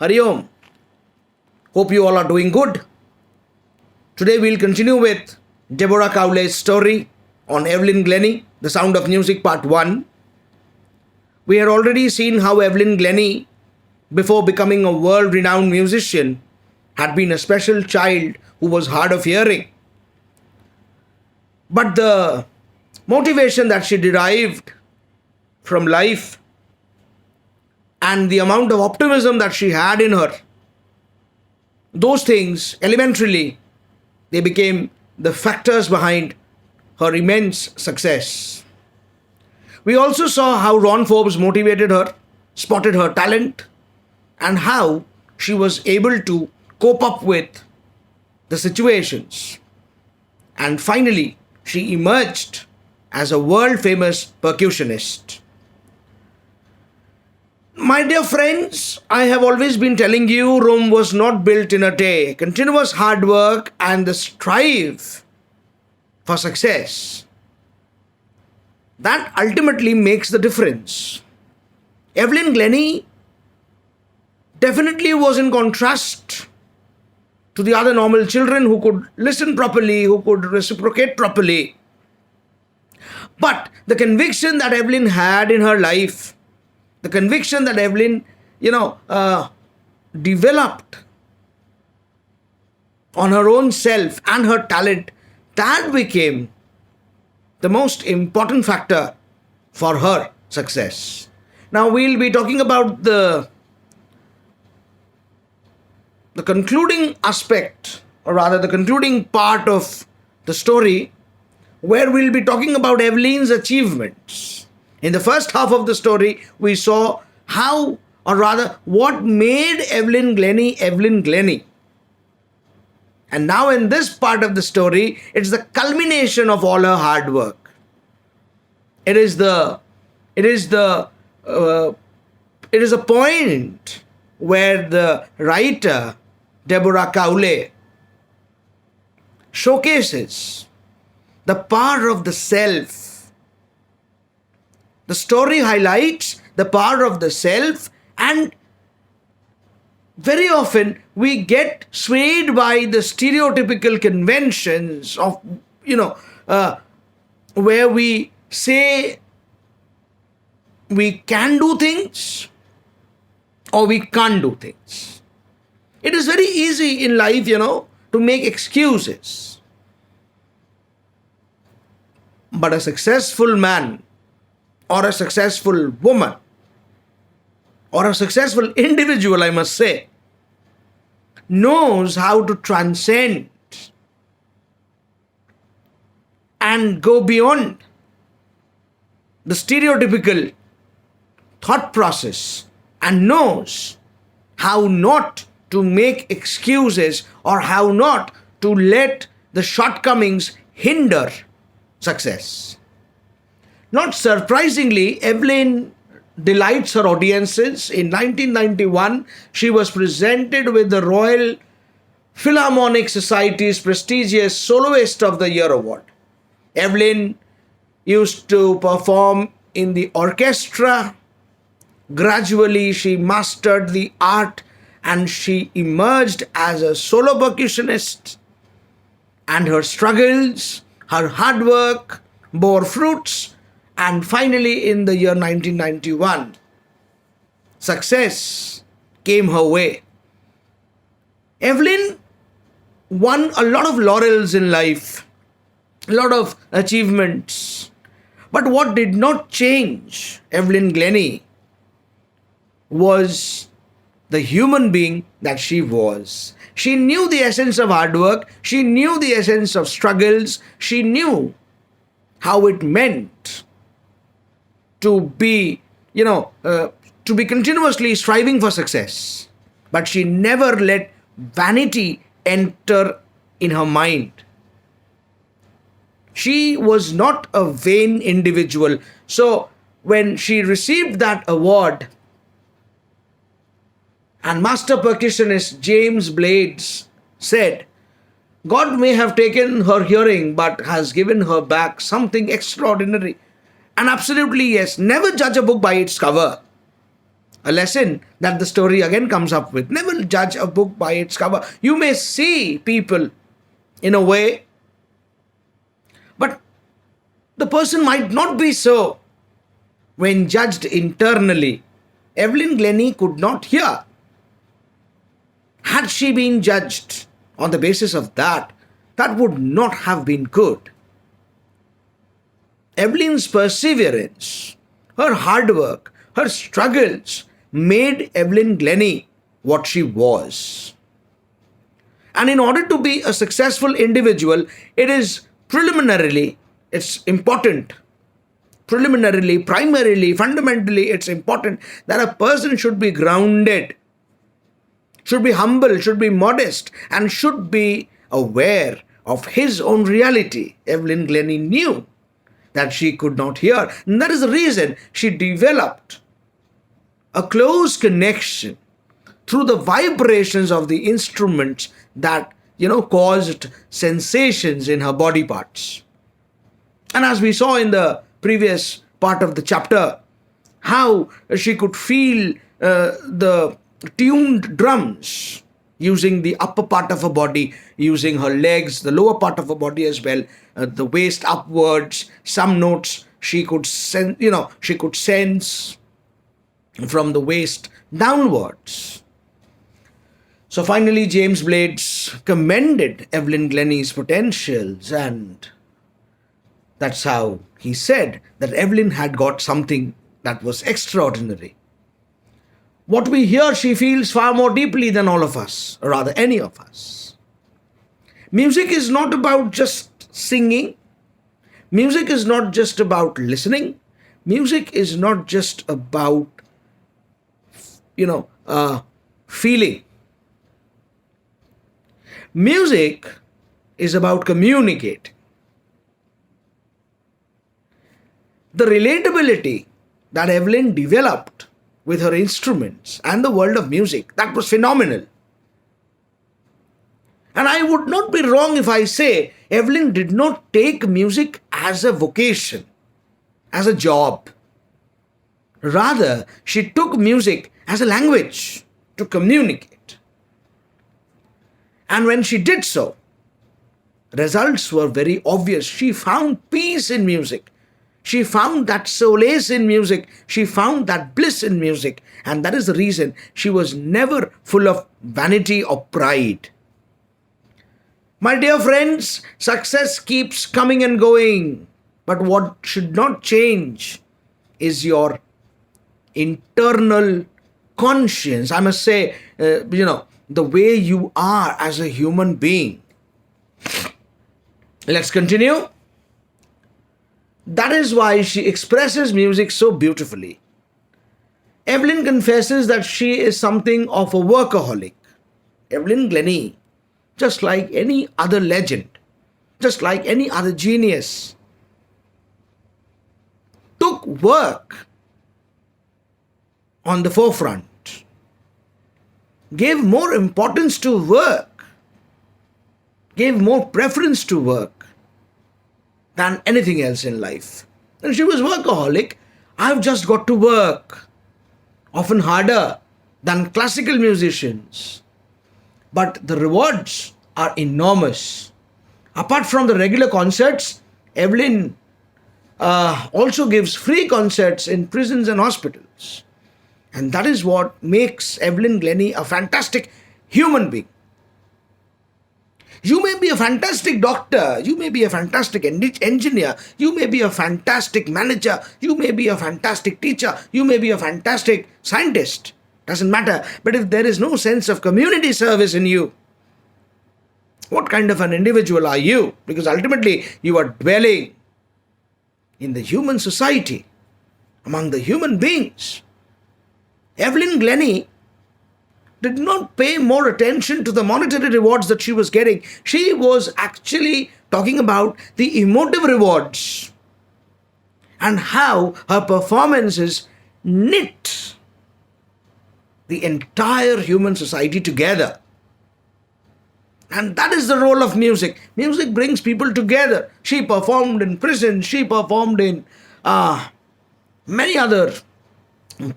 Hari Om. Hope you all are doing good. Today we'll continue with Deborah Cowley's story on Evelyn Glennie, The Sound of Music Part 1. We had already seen how Evelyn Glennie, before becoming a world-renowned musician, had been a special child who was hard of hearing. But the motivation that she derived from life and the amount of optimism that she had in her, those things, elementarily, they became the factors behind her immense success. We also saw how Ron Forbes motivated her, spotted her talent, and how she was able to cope up with the situations. And finally, she emerged as a world-famous percussionist. My dear friends, I have always been telling you Rome was not built in a day. Continuous hard work and the strive for success, that ultimately makes the difference. Evelyn Glennie definitely was in contrast to the other normal children who could listen properly, who could reciprocate properly. But the conviction that Evelyn had in her life, the conviction that Evelyn, developed on her own self and her talent, that became the most important factor for her success. Now we'll be talking about the concluding aspect, or rather the concluding part of the story, where we'll be talking about Evelyn's achievements. In the first half of the story, we saw how, or rather, what made Evelyn Glennie. And now in this part of the story, it's the culmination of all her hard work. It is a point where the writer, Deborah Cowley, showcases the power of the self. The story highlights the power of the self, and very often we get swayed by the stereotypical conventions of, where we say we can do things or we can't do things. It is very easy in life, to make excuses. But a successful man, or a successful woman, or a successful individual, I must say, knows how to transcend and go beyond the stereotypical thought process, and knows how not to make excuses or how not to let the shortcomings hinder success. Not surprisingly, Evelyn delights her audiences. In 1991, she was presented with the Royal Philharmonic Society's prestigious Soloist of the Year award. Evelyn used to perform in the orchestra. Gradually, she mastered the art and she emerged as a solo percussionist. And her struggles, her hard work bore fruits. And finally, in the year 1991, success came her way. Evelyn won a lot of laurels in life, a lot of achievements. But what did not change Evelyn Glennie was the human being that she was. She knew the essence of hard work. She knew the essence of struggles. She knew how it meant to be, continuously striving for success. But she never let vanity enter in her mind. She was not a vain individual. So when she received that award, and master percussionist James Blades said, God may have taken her hearing, but has given her back something extraordinary. And absolutely yes, never judge a book by its cover. A lesson that the story again comes up with. Never judge a book by its cover. You may see people in a way, but the person might not be so when judged internally. Evelyn Glennie could not hear. Had she been judged on the basis of that, that would not have been good. Evelyn's perseverance, her hard work, her struggles made Evelyn Glennie what she was. And in order to be a successful individual, it's important. Primarily, fundamentally, it's important that a person should be grounded, should be humble, should be modest, and should be aware of his own reality. Evelyn Glennie knew that she could not hear. And that is the reason she developed a close connection through the vibrations of the instruments that, caused sensations in her body parts. And as we saw in the previous part of the chapter, how she could feel the tuned drums using the upper part of her body, using her legs, the lower part of her body as well, the waist upwards, some notes she could sense from the waist downwards. So finally, James Blades commended Evelyn Glennie's potentials, and that's how he said that Evelyn had got something that was extraordinary. What we hear, she feels far more deeply than all of us, or rather any of us. Music is not about just singing. Music is not just about listening. Music is not just about, feeling. Music is about communicating. The relatability that Evelyn developed with her instruments and the world of music, that was phenomenal. And I would not be wrong if I say Evelyn did not take music as a vocation, as a job. Rather, she took music as a language to communicate. And when she did so, results were very obvious. She found peace in music. She found that solace in music. She found that bliss in music. And that is the reason she was never full of vanity or pride. My dear friends, success keeps coming and going. But what should not change is your internal conscience. I must say, the way you are as a human being. Let's continue. That is why she expresses music so beautifully. Evelyn confesses that she is something of a workaholic. Evelyn Glennie, just like any other legend, just like any other genius, took work on the forefront, gave more importance to work, gave more preference to work than anything else in life. And she was workaholic. I've just got to work, often harder than classical musicians. But the rewards are enormous. Apart from the regular concerts, Evelyn also gives free concerts in prisons and hospitals. And that is what makes Evelyn Glennie a fantastic human being. You may be a fantastic doctor, you may be a fantastic engineer, you may be a fantastic manager, you may be a fantastic teacher, you may be a fantastic scientist. Doesn't matter. But if there is no sense of community service in you, what kind of an individual are you? Because ultimately you are dwelling in the human society, among the human beings. Evelyn Glennie did not pay more attention to the monetary rewards that she was getting. She was actually talking about the emotive rewards and how her performances knit the entire human society together. And that is the role of music. Music brings people together. She performed in prison. She performed in many other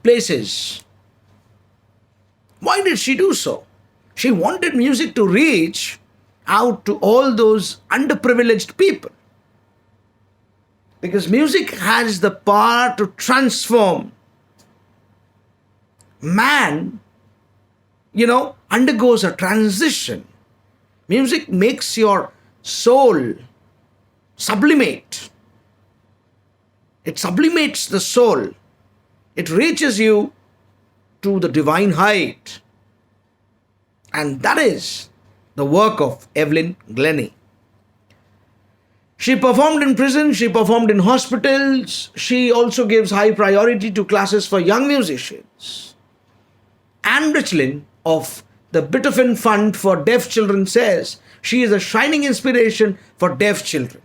places. Why did she do so? She wanted music to reach out to all those underprivileged people. Because music has the power to transform man, undergoes a transition. Music makes your soul sublimate. It sublimates the soul. It reaches you to the divine height. And that is the work of Evelyn Glennie. She performed in prison, she performed in hospitals, she also gives high priority to classes for young musicians. Anne Richlin of the Beethoven Fund for Deaf Children says she is a shining inspiration for deaf children.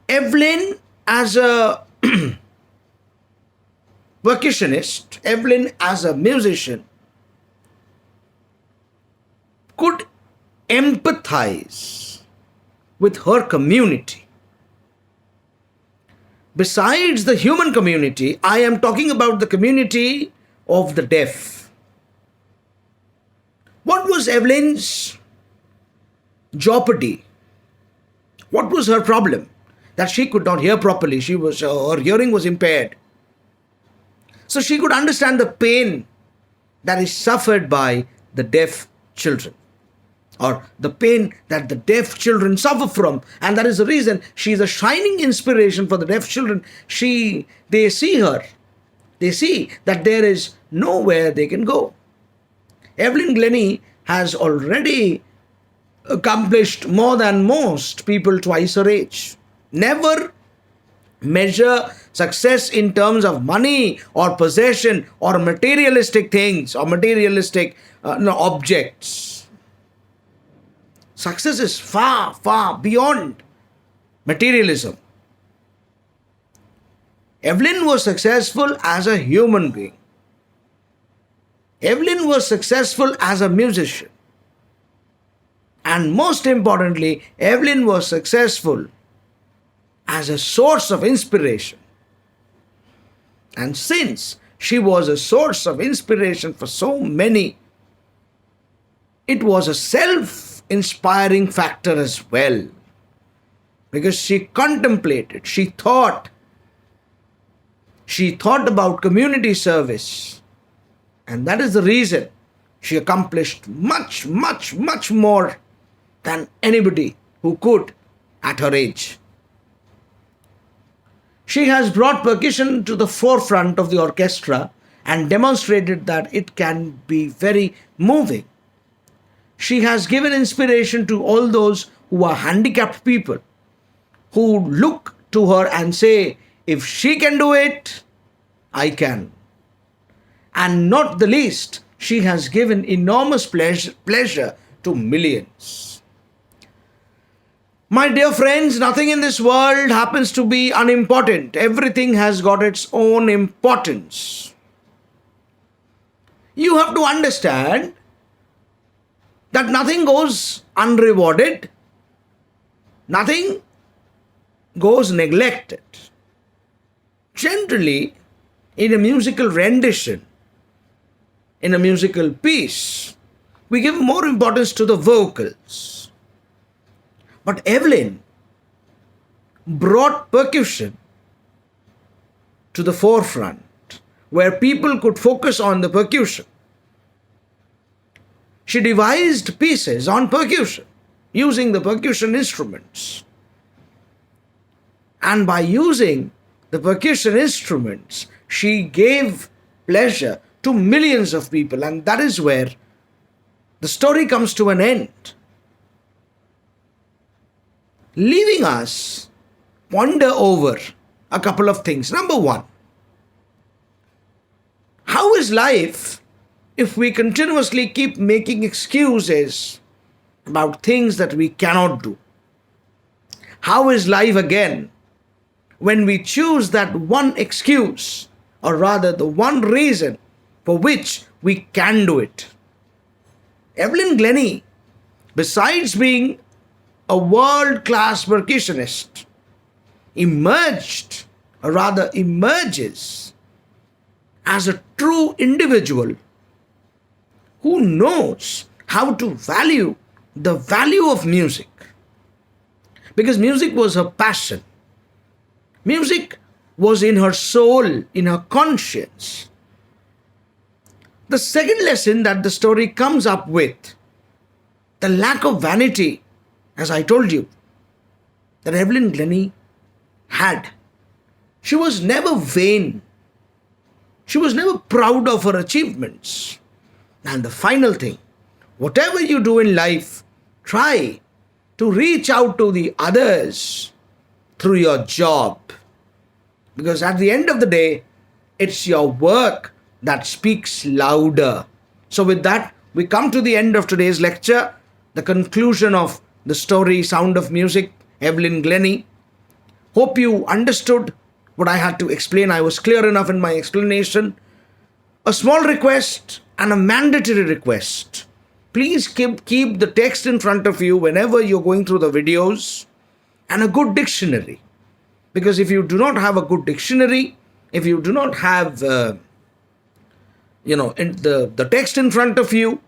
Evelyn as a percussionist, Evelyn as a musician could empathize with her community. Besides the human community, I am talking about the community of the deaf. What was Evelyn's jeopardy? What was her problem? That she could not hear properly. Her hearing was impaired. So she could understand the pain that is suffered by the deaf children, or the pain that the deaf children suffer from. And that is the reason she is a shining inspiration for the deaf children. They see her. They see that there is nowhere they can go. Evelyn Glennie has already accomplished more than most people twice her age. Never measure success in terms of money or possession or materialistic things or materialistic objects. Success is far, far beyond materialism. Evelyn was successful as a human being. Evelyn was successful as a musician. And most importantly, Evelyn was successful as a source of inspiration. And since she was a source of inspiration for so many, it was a self-inspiring factor as well. Because she contemplated, she thought about community service. And that is the reason she accomplished much, much, much more than anybody who could at her age. She has brought percussion to the forefront of the orchestra and demonstrated that it can be very moving. She has given inspiration to all those who are handicapped people, who look to her and say, if she can do it, I can. And not the least, she has given enormous pleasure to millions. My dear friends, nothing in this world happens to be unimportant. Everything has got its own importance. You have to understand that nothing goes unrewarded, nothing goes neglected. Generally, in a musical rendition, in a musical piece, we give more importance to the vocals. But Evelyn brought percussion to the forefront, where people could focus on the percussion. She devised pieces on percussion, using the percussion instruments. And by using the percussion instruments, she gave pleasure to millions of people. And that is where the story comes to an end, leaving us ponder over a couple of things. Number one, how is life if we continuously keep making excuses about things that we cannot do? How is life again when we choose that one excuse, or rather the one reason for which we can do it? Evelyn Glennie, besides being a world-class percussionist, emerges as a true individual who knows how to value the value of music. Because music was her passion. Music was in her soul, in her conscience. The second lesson that the story comes up with, the lack of vanity, as I told you, that Evelyn Glennie had. She was never vain. She was never proud of her achievements. And the final thing, whatever you do in life, try to reach out to the others through your job. Because at the end of the day, it's your work that speaks louder. So with that, we come to the end of today's lecture, the conclusion of the story Sound of Music, Evelyn Glennie. Hope you understood what I had to explain. I was clear enough in my explanation. A small request and a mandatory request. Please keep the text in front of you whenever you're going through the videos, and a good dictionary. Because if you do not have a good dictionary, if you do not have the text in front of you,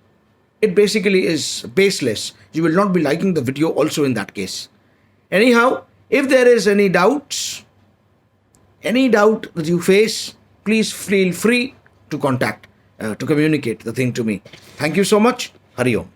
it basically is baseless. You will not be liking the video also in that case. Anyhow, if there is any doubt that you face, please feel free to contact, to communicate the thing to me. Thank you so much. Hari Om.